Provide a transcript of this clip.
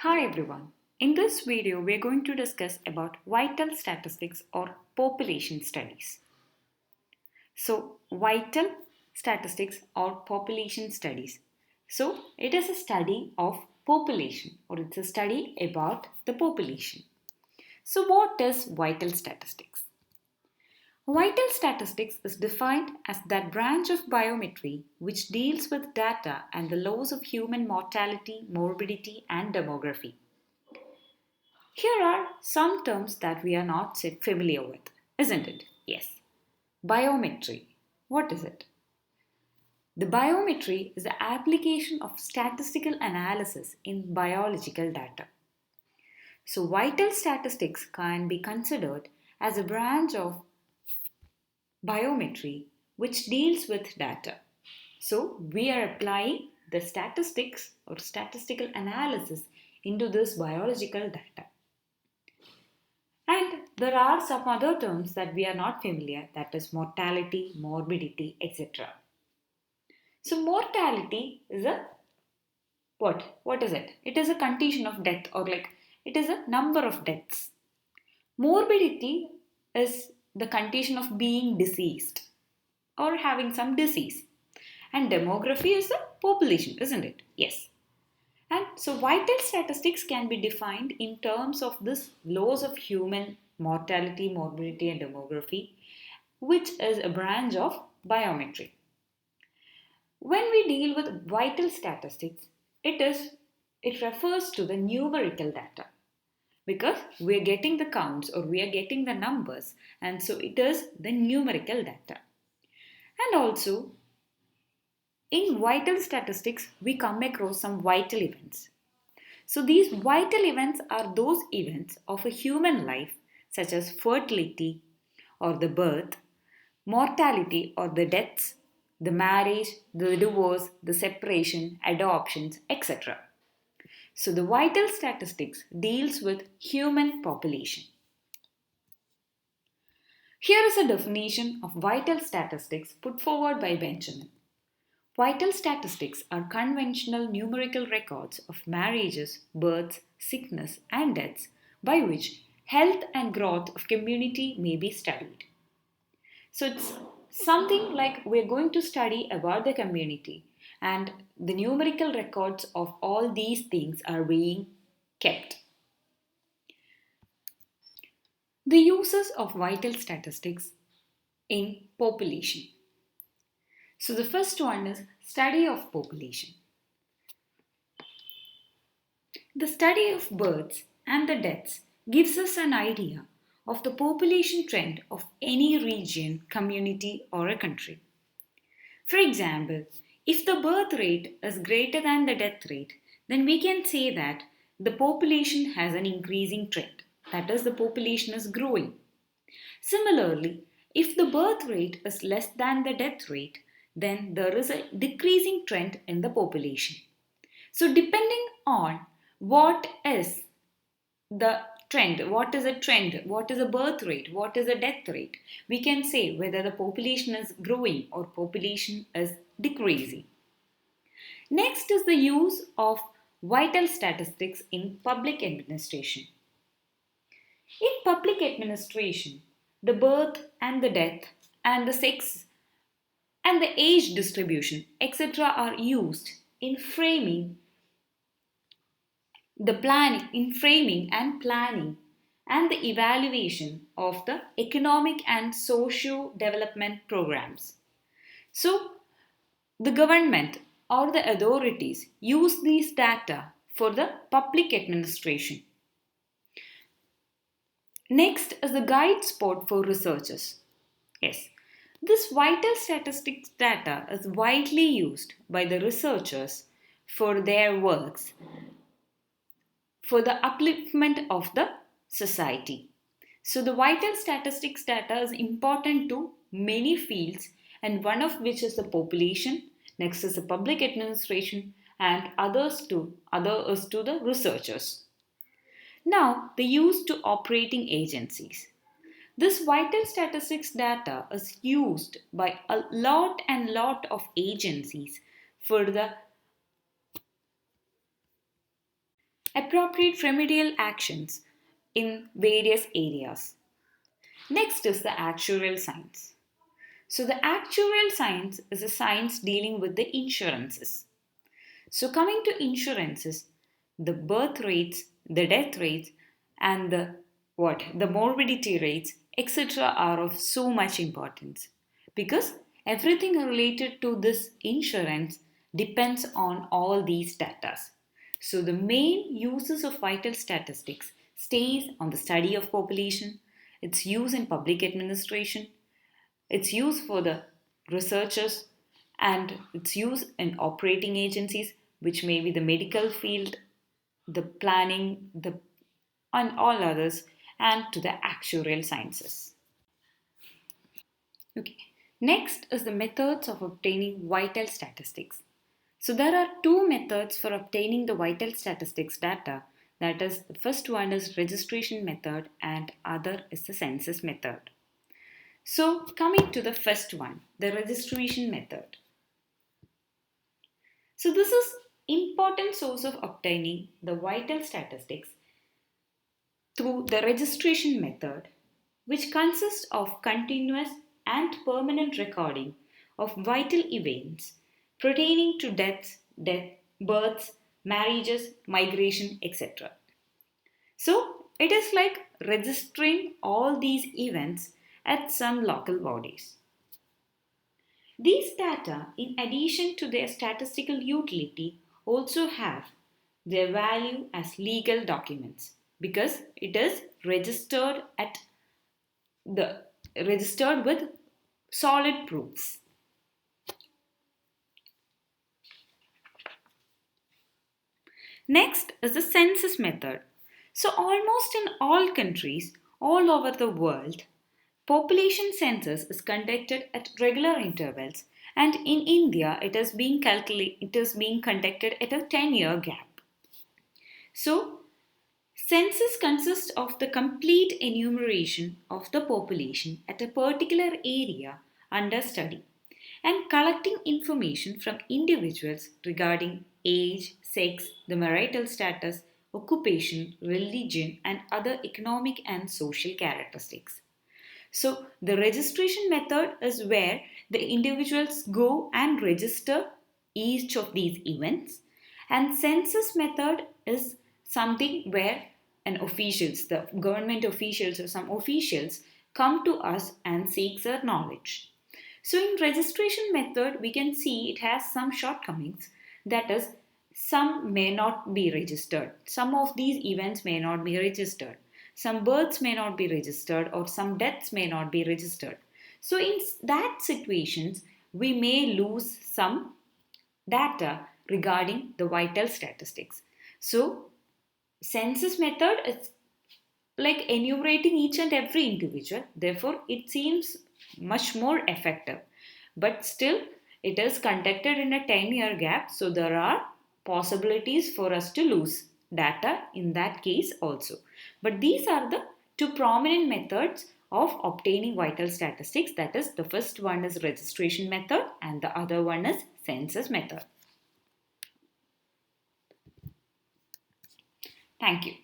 Hi everyone. In this video, we are going to discuss about vital statistics or population studies. So, vital statistics or population studies. So, it is a study of population or it's a study about the population. So, what is vital statistics? Vital statistics is defined as that branch of biometry which deals with data and the laws of human mortality, morbidity, and demography. Here are some terms that we are not familiar with, isn't it? Yes. Biometry. What is it? The biometry is the application of statistical analysis in biological data. So, vital statistics can be considered as a branch of biometry which deals with data. So, we are applying the statistics or statistical analysis into this biological data. And there are some other terms that we are not familiar, that is mortality, morbidity, etc. So mortality is a what? What is it? It is a condition of death or like it is a number of deaths. Morbidity is the condition of being deceased or having some disease. And demography is the population, isn't it? Yes. And so vital statistics can be defined in terms of this laws of human mortality, morbidity and demography, which is a branch of biometry. When we deal with vital statistics, it refers to the numerical data because we are getting the counts or we are getting the numbers, and so it is the numerical data. And also in vital statistics we come across some vital events. So, these vital events are those events of a human life, such as fertility or the birth, mortality or the deaths, the marriage, the divorce, the separation, adoptions, etc. So, the vital statistics deals with human population. Here is a definition of vital statistics put forward by Benjamin. Vital statistics are conventional numerical records of marriages, births, sickness, and deaths by which health and growth of community may be studied. So it's something like we're going to study about the community, and the numerical records of all these things are being kept. The uses of vital statistics in population. So the first one is study of population. The study of births and the deaths gives us an idea of the population trend of any region, community, or a country. For example, if the birth rate is greater than the death rate, then we can say that the population has an increasing trend. That is, the population is growing. Similarly, if the birth rate is less than the death rate, then there is a decreasing trend in the population. So, depending on what is the trend, what is a trend, what is a birth rate, what is a death rate, we can say whether the population is growing or population is decreasing. Next is the use of vital statistics in public administration. In public administration, the birth and the death and the sex and the age distribution, etc., are used in framing and planning and the evaluation of the economic and socio development programs. So, the government or the authorities use these data for the public administration. Next is the guide spot for researchers. Yes, this vital statistics data is widely used by the researchers for their works for the upliftment of the society. So, the vital statistics data is important to many fields, and one of which is the population, next is the public administration, and others to the researchers. Now, the use to operating agencies. This vital statistics data is used by a lot of agencies for the appropriate remedial actions in various areas. Next is the actuarial science. So, the actuarial science is a science dealing with the insurances. So, coming to insurances, the birth rates, the death rates, and the morbidity rates, etc., are of so much importance because everything related to this insurance depends on all these data. So, the main uses of vital statistics stays on the study of population, its use in public administration, its use for the researchers, and its use in operating agencies, which may be the medical field, the planning, and all others, and to the actuarial sciences. Okay. Next is the methods of obtaining vital statistics. So there are two methods for obtaining the vital statistics data. That is, the first one is registration method and other is the census method. So coming to the first one, the registration method. So this is important source of obtaining the vital statistics through the registration method, which consists of continuous and permanent recording of vital events pertaining to births, marriages, migration, etc. So it is like registering all these events at some local bodies. These data, in addition to their statistical utility, also have their value as legal documents because it is the registered with solid proofs. Next is the census method. So almost in all countries all over the world, population census is conducted at regular intervals, and in India it is being conducted at a 10-year gap. So census consists of the complete enumeration of the population at a particular area under study and collecting information from individuals regarding age, sex, the marital status, occupation, religion, and other economic and social characteristics. So, the registration method is where the individuals go and register each of these events, and census method is something where the government officials or some officials come to us and seek their knowledge. So, in registration method, we can see it has some shortcomings. That is, some may not be registered. Some of these events may not be registered. Some births may not be registered, or some deaths may not be registered. So, in that situations, we may lose some data regarding the vital statistics. So, census method is like enumerating each and every individual. Therefore, it seems much more effective. But still, it is conducted in a 10-year gap, so there are possibilities for us to lose data in that case also. But these are the two prominent methods of obtaining vital statistics. That is, the first one is registration method and the other one is census method. Thank you.